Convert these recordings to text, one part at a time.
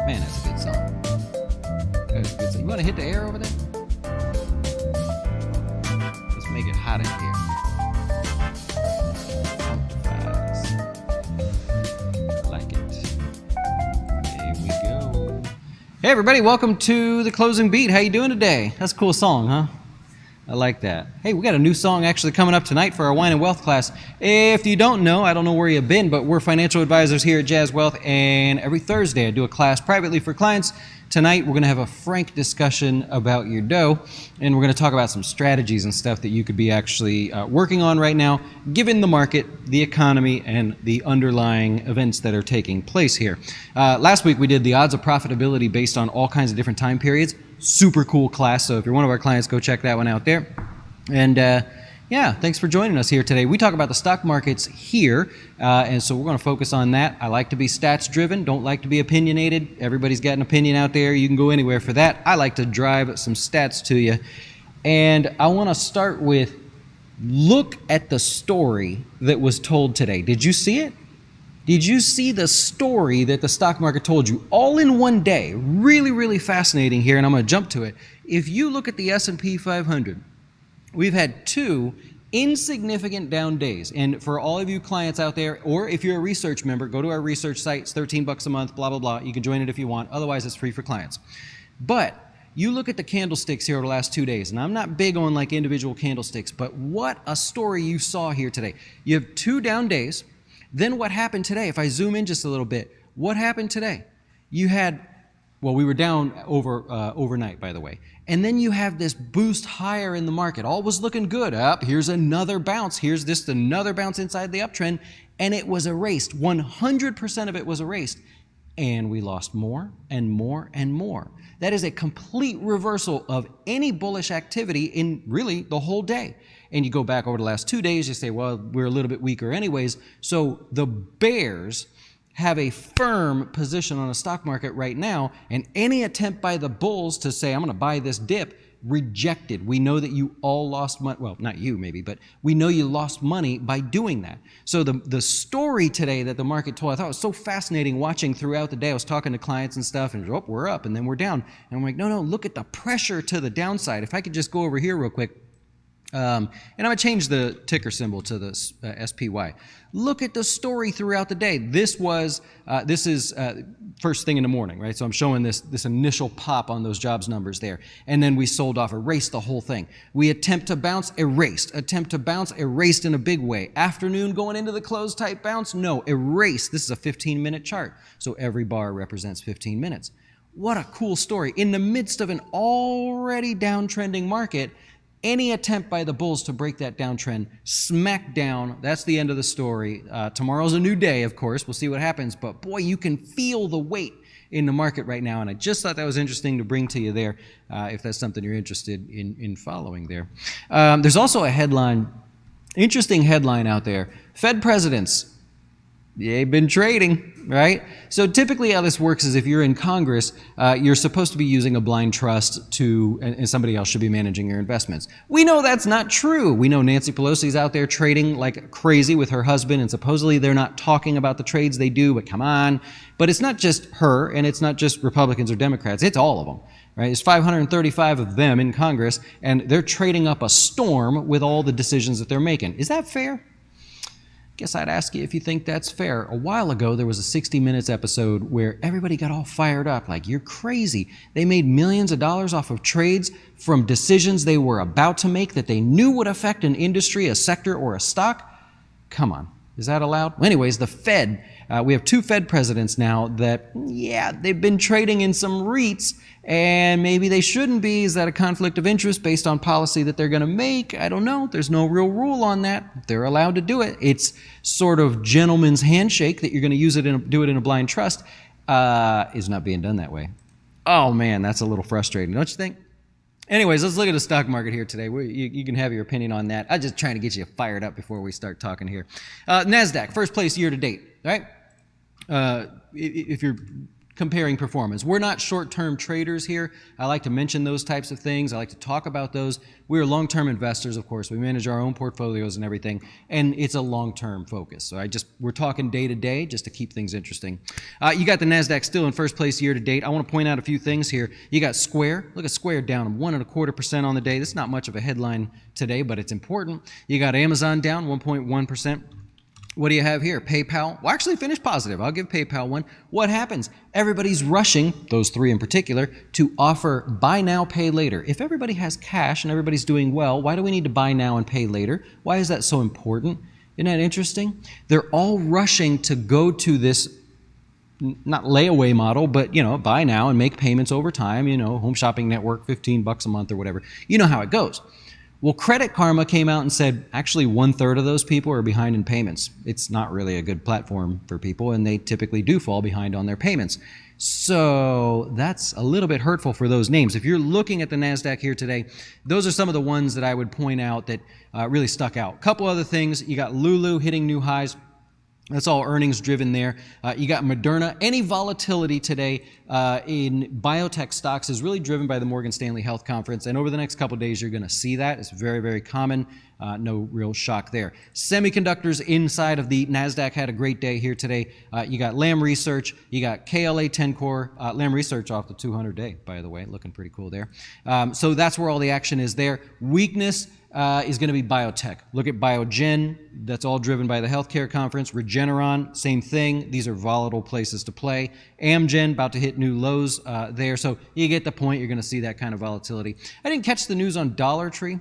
Man, that's a good song. That's a good song. You want to hit the air over there? Let's make it hot in here. I like it. There we go. Hey everybody, welcome to The Closing Beat. How you doing today? That's a cool song, huh? I like that. Hey, we got a new song actually coming up tonight for our Wine and Wealth class. If you don't know, I don't know where you've been, but we're financial advisors here at Jazz Wealth, and every Thursday I do a class privately for clients. Tonight we're going to have a frank discussion about your dough, and we're going to talk about some strategies and stuff that you could be actually working on right now, given the market, the economy, and the underlying events that are taking place here. Last week we did the odds of profitability based on all kinds of different time periods. Super cool class, so if you're one of our clients, go check that one out there. And yeah, thanks for joining us here today. We talk about the stock markets here, and so we're going to focus on that. I like to be stats driven, don't like to be opinionated. Everybody's got an opinion out there. You can go anywhere for that. I like to drive some stats to you. And I want to start with, look at the story that was told today. Did you see it? Did you see the story that the stock market told you all in one day? Really, really fascinating here, and I'm going to jump to it. If you look at the S&P 500, we've had two insignificant down days. And for all of you clients out there, or if you're a research member, go to our research site. It's $13 a month, blah, blah, blah. You can join it if you want. Otherwise, it's free for clients. But you look at the candlesticks here over the last 2 days, and I'm not big on like individual candlesticks, but what a story you saw here today. You have two down days. Then what happened today? If I zoom in just a little bit, what happened today? You had, well, we were down overnight, by the way. And then you have this boost higher in the market. All was looking good. Up, here's another bounce. Here's just another bounce inside the uptrend. And it was erased. 100% of it was erased. And we lost more and more and more. That is a complete reversal of any bullish activity in really the whole day. And you go back over the last 2 days, you say, well, we're a little bit weaker anyways. So the bears have a firm position on the stock market right now, and any attempt by the bulls to say, I'm going to buy this dip, rejected. We know that you all lost money. Well, not you maybe, but we know you lost money by doing that. So the story today that the market told, I thought it was so fascinating watching throughout the day. I was talking to clients and stuff, and oh, we're up, and then we're down. And I'm like, no, look at the pressure to the downside. If I could just go over here real quick. And I'm going to change the ticker symbol to the SPY. Look at the story throughout the day. This is first thing in the morning, right? So I'm showing this initial pop on those jobs numbers there. And then we sold off, erased the whole thing. We attempt to bounce, erased. Attempt to bounce, erased in a big way. Afternoon going into the close type bounce, no, erased. This is a 15-minute chart. So every bar represents 15 minutes. What a cool story. In the midst of an already downtrending market, any attempt by the bulls to break that downtrend, smack down. That's the end of the story. Tomorrow's a new day, of course. We'll see what happens. But boy, you can feel the weight in the market right now. And I just thought that was interesting to bring to you there, if that's something you're interested in following there. There's also a headline, interesting headline out there. Fed presidents, they've been trading, right? So typically how this works is if you're in Congress, you're supposed to be using a blind trust and somebody else should be managing your investments. We know that's not true. We know Nancy Pelosi's out there trading like crazy with her husband, and supposedly they're not talking about the trades they do, but come on. But it's not just her, and it's not just Republicans or Democrats. It's all of them, right? There's 535 of them in Congress, and they're trading up a storm with all the decisions that they're making. Is that fair? Guess I'd ask you if you think that's fair. A while ago, there was a 60 Minutes episode where everybody got all fired up, like, you're crazy. They made millions of dollars off of trades from decisions they were about to make that they knew would affect an industry, a sector, or a stock. Come on. Is that allowed? Well, anyways, the Fed, we have two Fed presidents now that, yeah, they've been trading in some REITs, and maybe they shouldn't be. Is that a conflict of interest based on policy that they're going to make? I don't know. There's no real rule on that. They're allowed to do it. It's sort of gentleman's handshake that you're going to use it do it in a blind trust. Is not being done that way. Oh, man, that's a little frustrating, don't you think? Anyways, let's look at the stock market here today. You can have your opinion on that. I'm just trying to get you fired up before we start talking here. NASDAQ, first place year to date, right? If you're comparing performance. We're not short-term traders here. I like to mention those types of things. I like to talk about those. We're long-term investors, of course. We manage our own portfolios and everything, and it's a long-term focus. So we're talking day to day just to keep things interesting. You got the NASDAQ still in first place year to date. I want to point out a few things here. You got Square. Look at Square down 1.25% on the day. This is not much of a headline today, but it's important. You got Amazon down 1.1%. What do you have here? PayPal. Well, actually finished positive. I'll give PayPal one. What happens? Everybody's rushing, those three in particular, to offer buy now, pay later. If everybody has cash and everybody's doing well, why do we need to buy now and pay later? Why is that so important? Isn't that interesting? They're all rushing to go to this, not layaway model, but, buy now and make payments over time, Home Shopping Network, $15 a month or whatever. You know how it goes. Well, Credit Karma came out and said, actually, 1/3 of those people are behind in payments. It's not really a good platform for people, and they typically do fall behind on their payments. So that's a little bit hurtful for those names. If you're looking at the NASDAQ here today, those are some of the ones that I would point out that really stuck out. A couple other things. You got Lulu hitting new highs. That's all earnings driven there. You got Moderna. Any volatility today in biotech stocks is really driven by the Morgan Stanley Health Conference. And over the next couple of days, you're going to see that. It's very, very common. No real shock there. Semiconductors inside of the NASDAQ had a great day here today. You got Lam Research. You got KLA 10 Core. Lam Research off the 200-day, by the way. Looking pretty cool there. So that's where all the action is there. Weakness is going to be biotech. Look at Biogen. That's all driven by the healthcare conference. Regeneron, same thing. These are volatile places to play. Amgen, about to hit new lows there. So you get the point. You're going to see that kind of volatility. I didn't catch the news on Dollar Tree.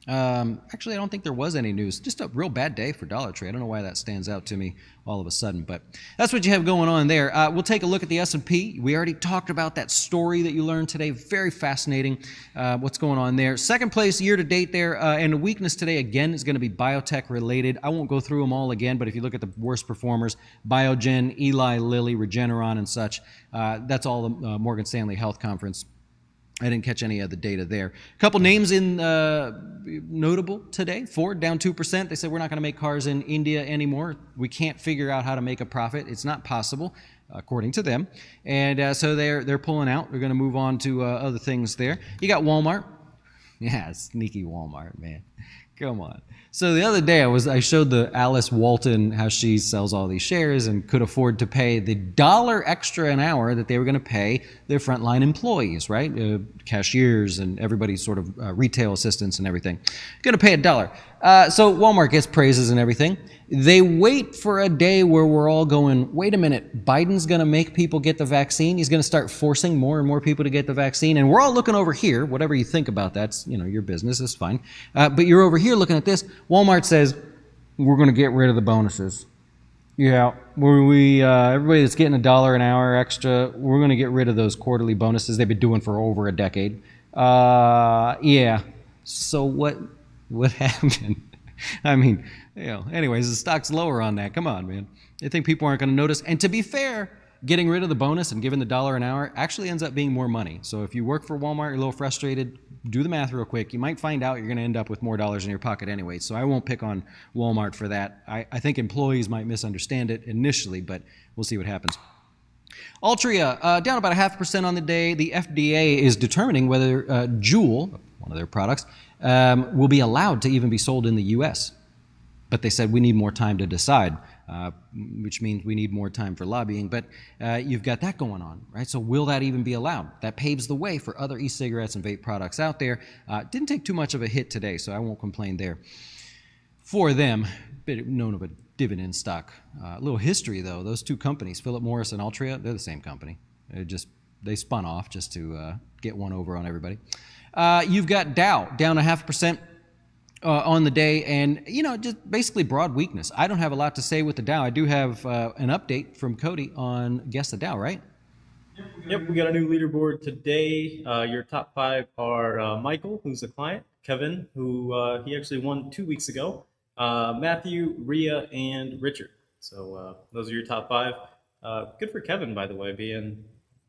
Actually, I don't think there was any news. Just a real bad day for Dollar Tree. I don't know why that stands out to me all of a sudden, but that's what you have going on there. We'll take a look at the S&P. We already talked about that story that you learned today. Very fascinating what's going on there. Second place year to date there, and the weakness today, again, is going to be biotech related. I won't go through them all again, but if you look at the worst performers, Biogen, Eli Lilly, Regeneron, and such, that's all the Morgan Stanley Health Conference. I didn't catch any of the data there. A couple names in notable today. Ford down 2%. They said we're not going to make cars in India anymore. We can't figure out how to make a profit. It's not possible, according to them. And so they're pulling out. They're going to move on to other things there. You got Walmart. Yeah, sneaky Walmart, man. Come on. So the other day I showed the Alice Walton how she sells all these shares and could afford to pay the $1 extra an hour that they were going to pay their frontline employees, right? Cashiers and everybody sort of retail assistants and everything. Going to pay $1. So Walmart gets praises and everything. They wait for a day where we're all going, wait a minute, Biden's going to make people get the vaccine. He's going to start forcing more and more people to get the vaccine. And we're all looking over here. Whatever you think about that's, your business is fine. But you're over here looking at this. Walmart says, we're going to get rid of the bonuses. Yeah, everybody that's getting $1 an hour extra, we're going to get rid of those quarterly bonuses they've been doing for over a decade. Yeah. So what happened? I mean, anyways, the stock's lower on that. Come on, man. I think people aren't going to notice. And to be fair, getting rid of the bonus and giving the $1 an hour actually ends up being more money. So if you work for Walmart, you're a little frustrated, do the math real quick. You might find out you're going to end up with more dollars in your pocket anyway. So I won't pick on Walmart for that. I think employees might misunderstand it initially, but we'll see what happens. Altria, down about 0.5% on the day. The FDA is determining whether Juul, one of their products, will be allowed to even be sold in the U.S. But they said we need more time to decide, which means we need more time for lobbying. But you've got that going on, right? So will that even be allowed? That paves the way for other e-cigarettes and vape products out there. Didn't take too much of a hit today, so I won't complain there. For them, bit known of a dividend stock. A little history, though. Those two companies, Philip Morris and Altria, they're the same company. They spun off just to get one over on everybody. You've got Dow down 0.5%. On the day, and just basically broad weakness. I don't have a lot to say with the Dow. I do have an update from Cody on Guess the Dow, right? Yep, we got a new leaderboard today. Your top 5 are Michael, who's a client, Kevin, who he actually won 2 weeks ago, Matthew, Rhea, and Richard. So those are your top 5. Good for Kevin, by the way, being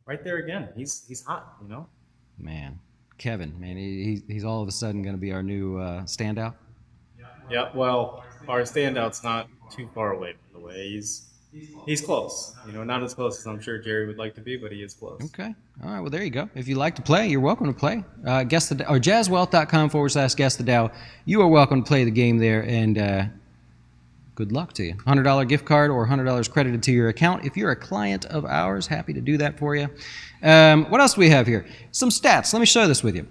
right there again. He's hot, Man. Kevin, man, he's all of a sudden going to be our new standout. Yeah, well, our standout's not too far away, by the way. He's close. Not as close as I'm sure Jerry would like to be, but he is close. Okay. All right. Well, there you go. If you like to play, you're welcome to play. Guess the or jazzwealth.com/guess the Dow. You are welcome to play the game there, and good luck to you. $100 gift card or $100 credited to your account. If you're a client of ours, happy to do that for you. What else do we have here? Some stats. Let me show this with you.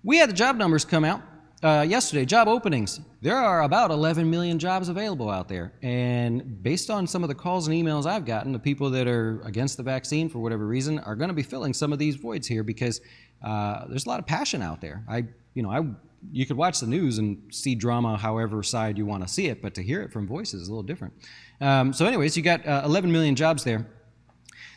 We had the job numbers come out yesterday, job openings. There are about 11 million jobs available out there. And based on some of the calls and emails I've gotten, the people that are against the vaccine for whatever reason are going to be filling some of these voids here because there's a lot of passion out there. You could watch the news and see drama however side you want to see it, but to hear it from voices is a little different. So anyways, you got 11 million jobs there.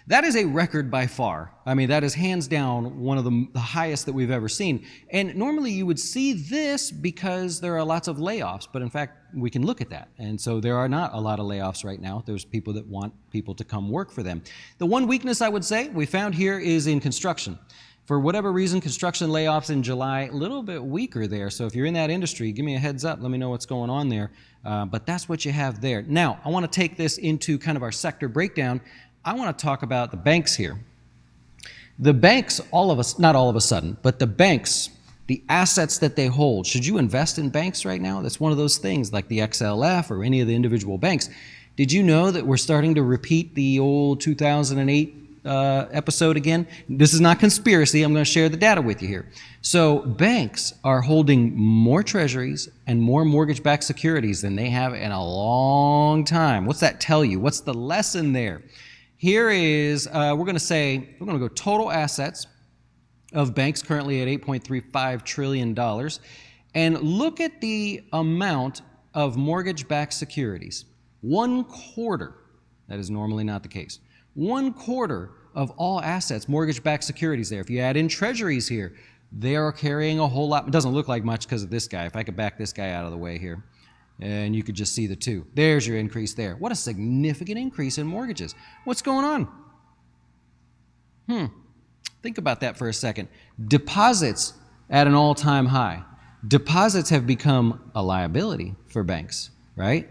That is a record by far. I mean, that is hands down one of the highest that we've ever seen. And normally you would see this because there are lots of layoffs, but in fact, we can look at that. And so there are not a lot of layoffs right now. There's people that want people to come work for them. The one weakness I would say we found here is in construction. For whatever reason, construction layoffs in July, a little bit weaker there. So if you're in that industry, give me a heads up. Let me know what's going on there. But that's what you have there. Now, I want to take this into kind of our sector breakdown. I want to talk about the banks here. The banks, not all of a sudden, but the banks, the assets that they hold, should you invest in banks right now? That's one of those things like the XLF or any of the individual banks. Did you know that we're starting to repeat the old 2008 episode again? This is not conspiracy. I'm going to share the data with you here. So banks are holding more treasuries and more mortgage-backed securities than they have in a long time. What's that tell you? What's the lesson there? Here is, we're going to go total assets of banks currently at $8.35 trillion. And look at the amount of mortgage-backed securities. 1/4, that is normally not the case. 1/4 of all assets, mortgage-backed securities there. If you add in treasuries here, they are carrying a whole lot. It doesn't look like much because of this guy. If I could back this guy out of the way here, and you could just see the two. There's your increase there. What a significant increase in mortgages. What's going on? Think about that for a second. Deposits at an all-time high. Deposits have become a liability for banks, right?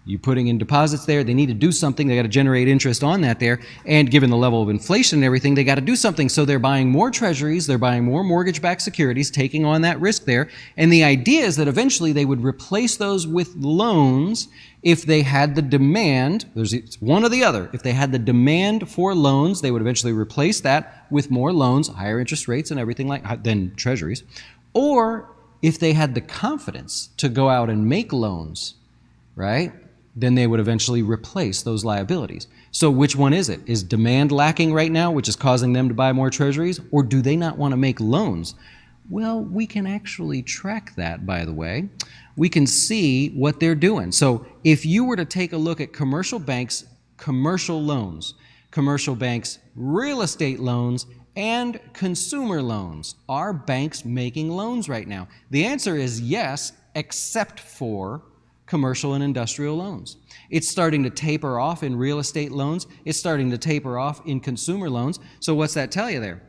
You're putting in deposits there. They need to do something. They got to generate interest on that there. And given the level of inflation and everything, they got to do something. So they're buying more treasuries. They're buying more mortgage-backed securities, taking on that risk there. And the idea is that eventually they would replace those with loans if they had the demand. It's one or the other. If they had the demand for loans, they would eventually replace that with more loans, higher interest rates and everything than treasuries. Or if they had the confidence to go out and make loans, right? Then they would eventually replace those liabilities. So which one is it? Is demand lacking right now, which is causing them to buy more treasuries, or do they not want to make loans? Well, we can actually track that, by the way. We can see what they're doing. So if you were to take a look at commercial banks, commercial loans, commercial banks, real estate loans, and consumer loans, are banks making loans right now? The answer is yes, except for commercial and industrial loans. It's starting to taper off in real estate loans. It's starting to taper off in consumer loans. So what's that tell you there?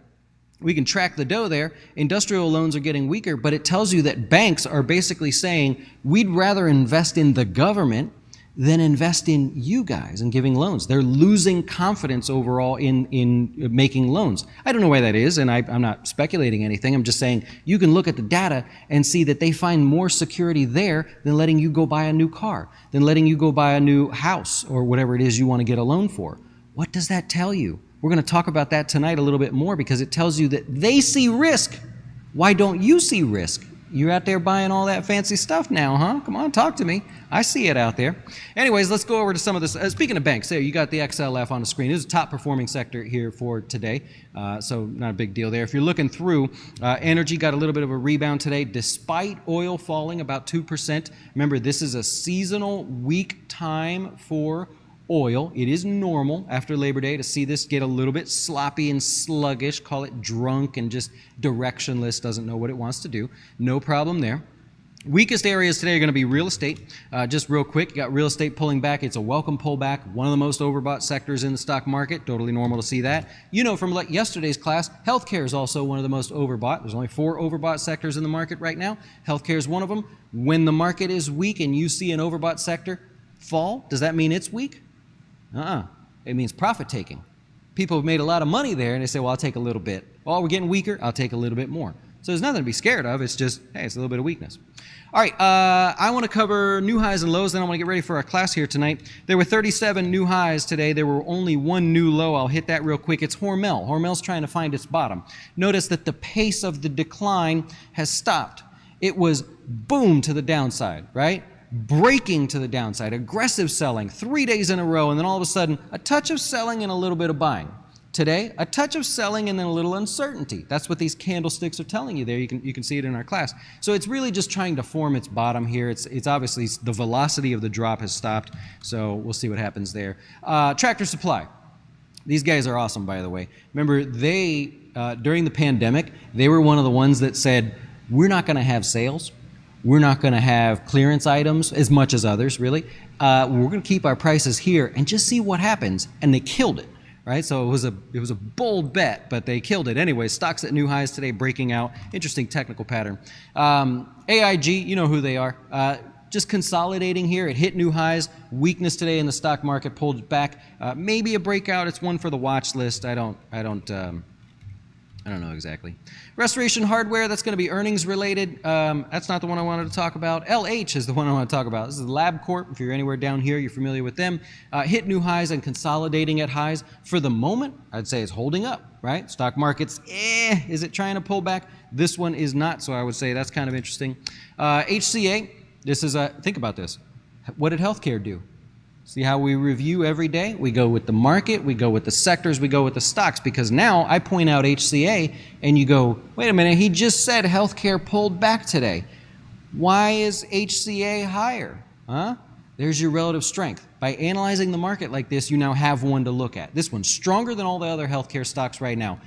We can track the dough there. Industrial loans are getting weaker, but it tells you that banks are basically saying, we'd rather invest in the government than invest in you guys and giving loans. They're losing confidence overall in making loans. I don't know why that is, and I'm not speculating anything. I'm just saying you can look at the data and see that they find more security there than letting you go buy a new car, than letting you go buy a new house or whatever it is you want to get a loan for. What does that tell you? We're going to talk about that tonight a little bit more because it tells you that they see risk. Why don't you see risk? You're out there buying all that fancy stuff now, huh? Come on, talk to me. I see it out there. Anyways, let's go over to some of this. Speaking of banks, there you got the XLF on the screen. This is a top performing sector here for today, so not a big deal there. If you're looking through, energy got a little bit of a rebound today despite oil falling about 2%. Remember, this is a seasonal weak time for oil. It is normal after Labor Day to see this get a little bit sloppy and sluggish, call it drunk and just directionless, doesn't know what it wants to do. No problem there. Weakest areas today are going to be real estate. Just real quick, you got real estate pulling back. It's a welcome pullback. One of the most overbought sectors in the stock market. Totally normal to see that. You know from yesterday's class, healthcare is also one of the most overbought. There's only 4 overbought sectors in the market right now. Healthcare is one of them. When the market is weak and you see an overbought sector fall, does that mean it's weak? It means profit taking. People have made a lot of money there, and they say, well, I'll take a little bit. Oh, we're getting weaker, I'll take a little bit more. So there's nothing to be scared of. It's just, hey, it's a little bit of weakness. All right, I want to cover new highs and lows, then I want to get ready for our class here tonight. There were 37 new highs today. There were only one new low. I'll hit that real quick. It's Hormel. Hormel's trying to find its bottom. Notice that the pace of the decline has stopped. It was boom to the downside, right? Breaking to the downside, aggressive selling 3 days in a row, and then all of a sudden, a touch of selling and a little bit of buying. Today, a touch of selling and then a little uncertainty. That's what these candlesticks are telling you there. You can see it in our class. So it's really just trying to form its bottom here. It's obviously the velocity of the drop has stopped, so we'll see what happens there. Tractor Supply. These guys are awesome, by the way. Remember, they, during the pandemic, they were one of the ones that said, we're not going to have sales. We're not going to have clearance items as much as others, really. We're going to keep our prices here and just see what happens. And they killed it, right? So it was a bold bet, but they killed it. Anyway, stocks at new highs today, breaking out. Interesting technical pattern. AIG, you know who they are. Just consolidating here. It hit new highs. Weakness today in the stock market, pulled it back. Maybe a breakout. It's one for the watch list. I don't know exactly. Restoration Hardware, that's going to be earnings related. That's not the one I wanted to talk about. LH is the one I want to talk about. This is LabCorp. If you're anywhere down here, you're familiar with them. Hit new highs and consolidating at highs. For the moment, I'd say it's holding up, right? Stock market's, is it trying to pull back? This one is not, so I would say that's kind of interesting. HCA, this is think about this. What did healthcare do? See how we review every day? We go with the market, we go with the sectors, we go with the stocks, because now I point out HCA and you go, wait a minute, he just said healthcare pulled back today. Why is HCA higher? Huh? There's your relative strength. By analyzing the market like this, you now have one to look at. This one's stronger than all the other healthcare stocks right now.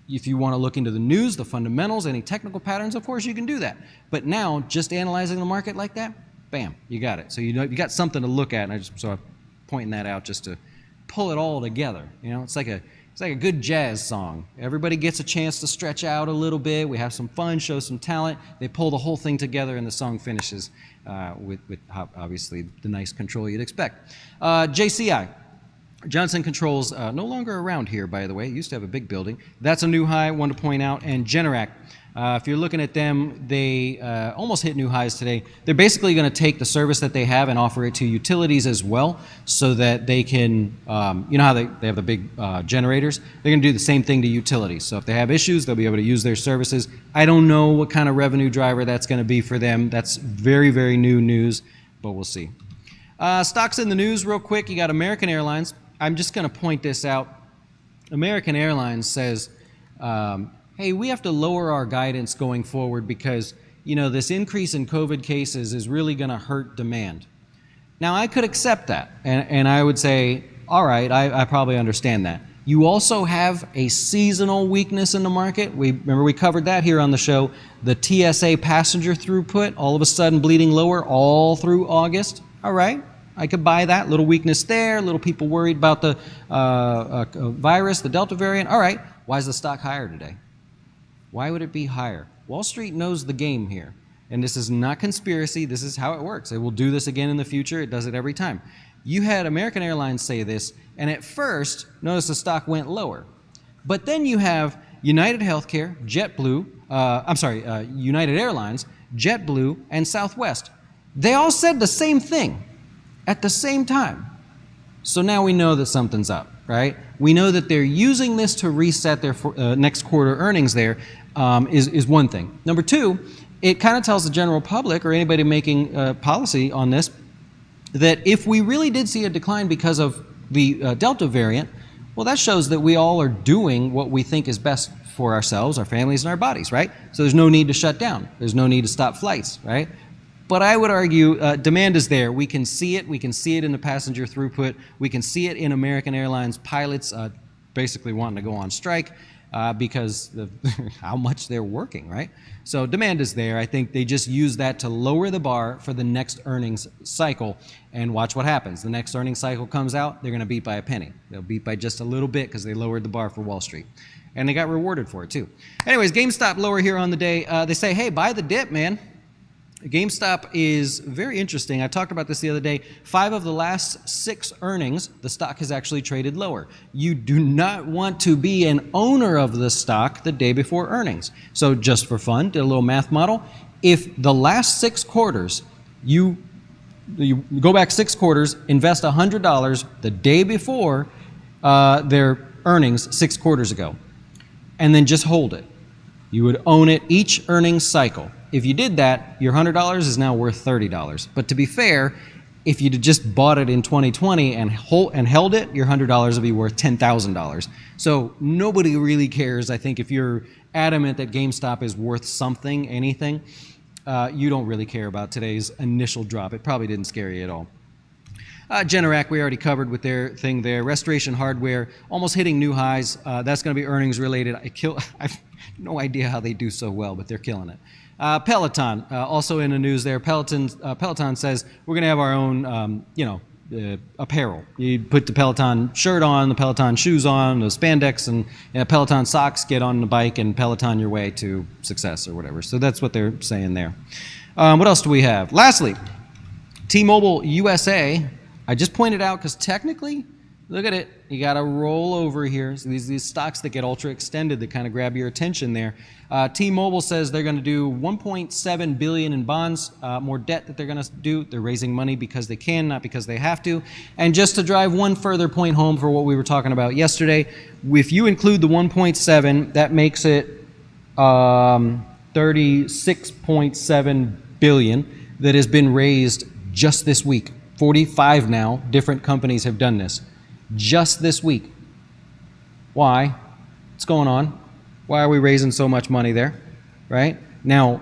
If you want to look into the news, the fundamentals, any technical patterns, of course you can do that. But now, just analyzing the market like that, bam, you got it. So you got something to look at, and I'm pointing that out just to pull it all together. You know, it's like a good jazz song. Everybody gets a chance to stretch out a little bit. We have some fun, show some talent. They pull the whole thing together, and the song finishes with obviously the nice control you'd expect. JCI. Johnson Controls, no longer around here, by the way. It used to have a big building. That's a new high, one to point out. And Generac, if you're looking at them, they almost hit new highs today. They're basically going to take the service that they have and offer it to utilities as well, so that they can, you know how they have the big generators? They're going to do the same thing to utilities. So if they have issues, they'll be able to use their services. I don't know what kind of revenue driver that's going to be for them. That's very, very new news, but we'll see. Stocks in the news real quick. You got American Airlines. I'm just going to point this out. American Airlines says, hey, we have to lower our guidance going forward because, you know, this increase in COVID cases is really going to hurt demand. Now, I could accept that, and I would say, all right, I probably understand that. You also have a seasonal weakness in the market. Remember we covered that here on the show. The TSA passenger throughput, all of a sudden bleeding lower all through August. All right. I could buy that. Little weakness there, little people worried about the virus, the Delta variant. All right, why is the stock higher today? Why would it be higher? Wall Street knows the game here. And this is not conspiracy. This is how it works. It will do this again in the future. It does it every time. You had American Airlines say this, and at first, notice the stock went lower. But then you have United Healthcare, United Airlines, JetBlue, and Southwest. They all said the same thing at the same time. So now we know that something's up, right? We know that they're using this to reset their next quarter earnings there, is one thing. Number two, it kind of tells the general public or anybody making policy on this that if we really did see a decline because of the Delta variant, well, that shows that we all are doing what we think is best for ourselves, our families, and our bodies, right? So there's no need to shut down. There's no need to stop flights, right? But I would argue demand is there. We can see it. We can see it in the passenger throughput. We can see it in American Airlines pilots basically wanting to go on strike because of how much they're working, right? So demand is there. I think they just use that to lower the bar for the next earnings cycle, and watch what happens. The next earnings cycle comes out, they're going to beat by a penny. They'll beat by just a little bit because they lowered the bar for Wall Street. And they got rewarded for it too. Anyways, GameStop lower here on the day. They say, hey, buy the dip, man. GameStop is very interesting. I talked about this the other day. 5 of the last 6 earnings, the stock has actually traded lower. You do not want to be an owner of the stock the day before earnings. So just for fun, did a little math model. If the last 6 quarters, you go back 6 quarters, invest $100 the day before their earnings 6 quarters ago, and then just hold it. You would own it each earnings cycle. If you did that, your $100 is now worth $30. But to be fair, if you'd just bought it in 2020 and held it, your $100 would be worth $10,000. So nobody really cares. I think if you're adamant that GameStop is worth something, anything, you don't really care about today's initial drop. It probably didn't scare you at all. Generac, we already covered with their thing there. Restoration Hardware, almost hitting new highs. That's going to be earnings related. I've no idea how they do so well, but they're killing it. Peloton, also in the news there. Peloton says we're going to have our own, apparel. You put the Peloton shirt on, the Peloton shoes on, the spandex, and Peloton socks, get on the bike and Peloton your way to success or whatever. So that's what they're saying there. What else do we have? Lastly, T-Mobile USA. I just pointed out because technically, look at it. You got a roll over here. So these stocks that get ultra extended that kind of grab your attention there. T-Mobile says they're going to do $1.7 billion in bonds, more debt that they're going to do. They're raising money because they can, not because they have to. And just to drive one further point home for what we were talking about yesterday, if you include the 1.7, that makes it 36.7 billion that has been raised just this week. 45 now different companies have done this just this week. Why? What's going on? Why are we raising so much money there? Right? Now,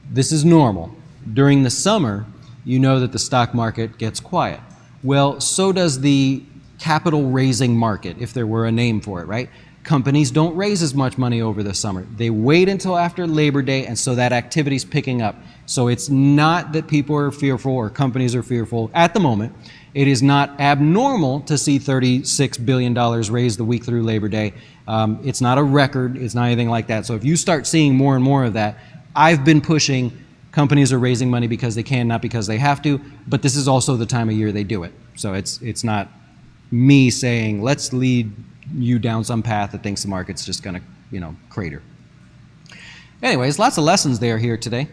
this is normal. During the summer, you know that the stock market gets quiet. Well, so does the capital raising market, if there were a name for it, right? Companies don't raise as much money over the summer. They wait until after Labor Day, and so that activity's picking up. So it's not that people are fearful or companies are fearful at the moment. It is not abnormal to see $36 billion raised the week through Labor Day. It's not a record. It's not anything like that. So if you start seeing more and more of that, I've been pushing companies are raising money because they can, not because they have to, but this is also the time of year they do it. So it's not me saying, let's lead you down some path that thinks the market's just going to, crater. Anyways, lots of lessons there here today.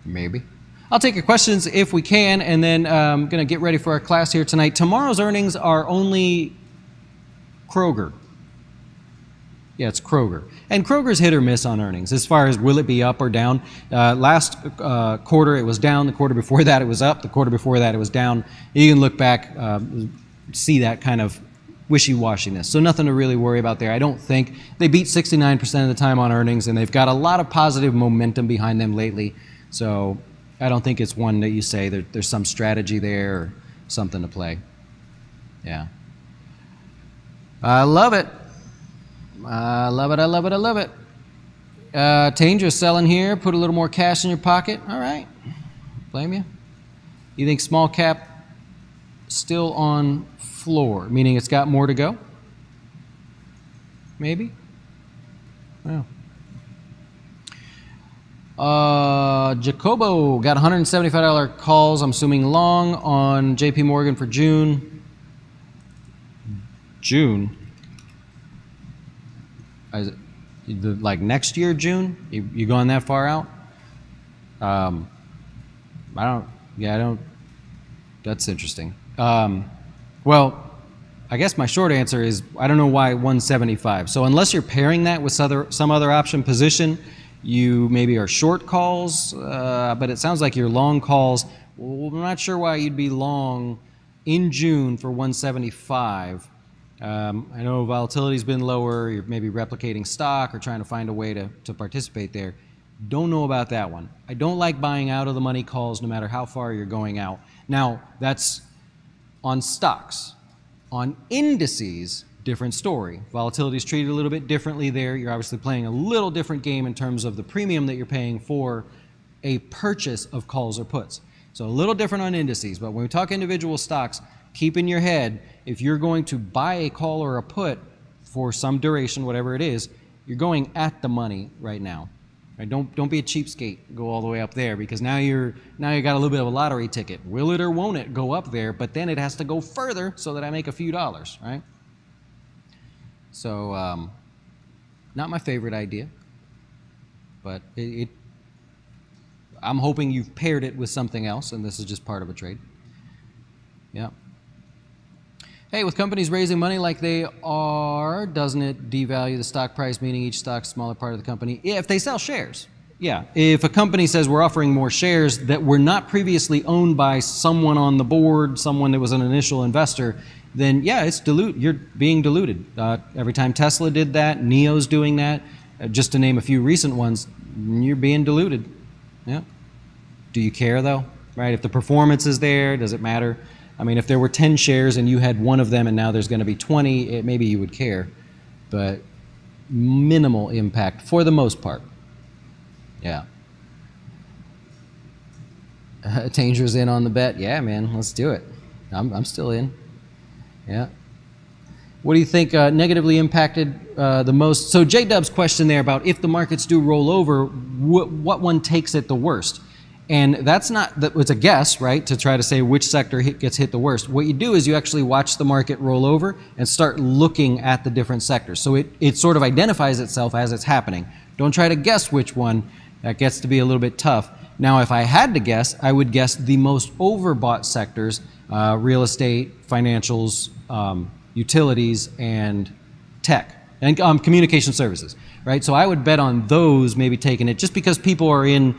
Maybe. I'll take your questions if we can, and then I'm going to get ready for our class here tonight. Tomorrow's earnings are only Kroger. Yeah, it's Kroger. And Kroger's hit or miss on earnings as far as will it be up or down. Last quarter it was down. The quarter before that it was up. The quarter before that it was down. You can look back, see that kind of wishy-washiness. So nothing to really worry about there. I don't think they beat 69% of the time on earnings, and they've got a lot of positive momentum behind them lately. So I don't think it's one that you say there's some strategy there or something to play. Yeah. I love it. I love it, I love it, I love it. Tanger's selling here. Put a little more cash in your pocket. All right. Blame you. You think small cap still on floor, meaning it's got more to go? Maybe? Well. Jacobo got $175 calls, I'm assuming long, on JP Morgan for June. June? Is it like next year, June? You going that far out? I don't. That's interesting. Well, I guess my short answer is I don't know why 175. So unless you're pairing that with some other option position, you maybe are short calls, but it sounds like you're long calls. Well, I'm not sure why you'd be long in June for 175. I know volatility's been lower. You're maybe replicating stock or trying to find a way to participate there. Don't know about that one. I don't like buying out of the money calls no matter how far you're going out. Now, that's on stocks. On indices, different story. Volatility is treated a little bit differently there. You're obviously playing a little different game in terms of the premium that you're paying for a purchase of calls or puts. So a little different on indices, but when we talk individual stocks, keep in your head, if you're going to buy a call or a put for some duration, whatever it is, you're going at the money right now. Right? Don't be a cheapskate. Go all the way up there, because now you got a little bit of a lottery ticket. Will it or won't it go up there? But then it has to go further so that I make a few dollars, right? So, not my favorite idea, but I'm hoping you've paired it with something else, and this is just part of a trade. Yeah. Hey, with companies raising money like they are, doesn't it devalue the stock price, meaning each stock's a smaller part of the company? Yeah, if they sell shares. Yeah, if a company says we're offering more shares that were not previously owned by someone on the board, someone that was an initial investor, then yeah, it's you're being diluted. Every time Tesla did that, NIO's doing that, just to name a few recent ones, you're being diluted. Yeah. Do you care though? Right? If the performance is there, does it matter? I mean, if there were 10 shares and you had one of them and now there's going to be 20, maybe you would care. But minimal impact for the most part. Yeah. Tanger's in on the bet. Yeah, man, let's do it. I'm still in. Yeah. What do you think negatively impacted the most? So J-Dub's question there about if the markets do roll over, what one takes it the worst? And that's it's a guess, right, to try to say which sector gets hit the worst. What you do is you actually watch the market roll over and start looking at the different sectors. So it sort of identifies itself as it's happening. Don't try to guess which one. That gets to be a little bit tough. Now, if I had to guess, I would guess the most overbought sectors, real estate, financials, utilities, and tech, and communication services, right? So I would bet on those maybe taking it just because people are in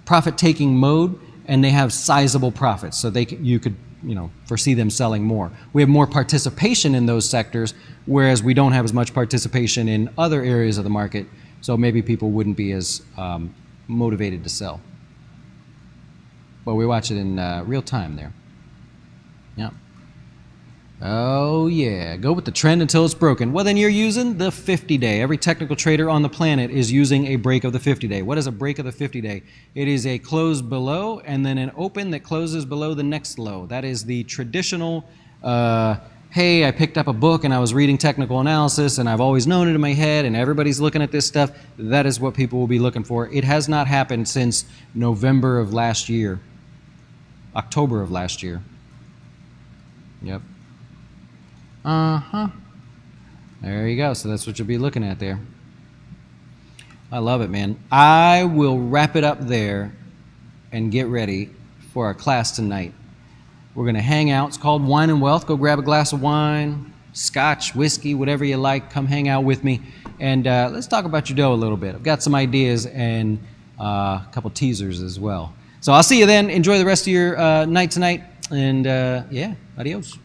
profit-taking mode and they have sizable profits, so you could foresee them selling more. We have more participation in those sectors, whereas we don't have as much participation in other areas of the market, so maybe people wouldn't be as motivated to sell. But we watch it in real time there. Yeah. Oh yeah, go with the trend until it's broken. Well, then you're using the 50-day. Every technical trader on the planet is using a break of the 50-day. What is a break of the 50-day? It is a close below and then an open that closes below the next low. That is the traditional, hey, I picked up a book and I was reading technical analysis and I've always known it in my head and everybody's looking at this stuff. That is what people will be looking for. It has not happened since November of last year, October of last year. Yep. Uh-huh. There you go. So that's what you'll be looking at there. I love it, man. I will wrap it up there and get ready for our class tonight. We're going to hang out. It's called Wine and Wealth. Go grab a glass of wine, scotch, whiskey, whatever you like. Come hang out with me. And let's talk about your dough a little bit. I've got some ideas and a couple teasers as well. So I'll see you then. Enjoy the rest of your night tonight. And yeah, adios.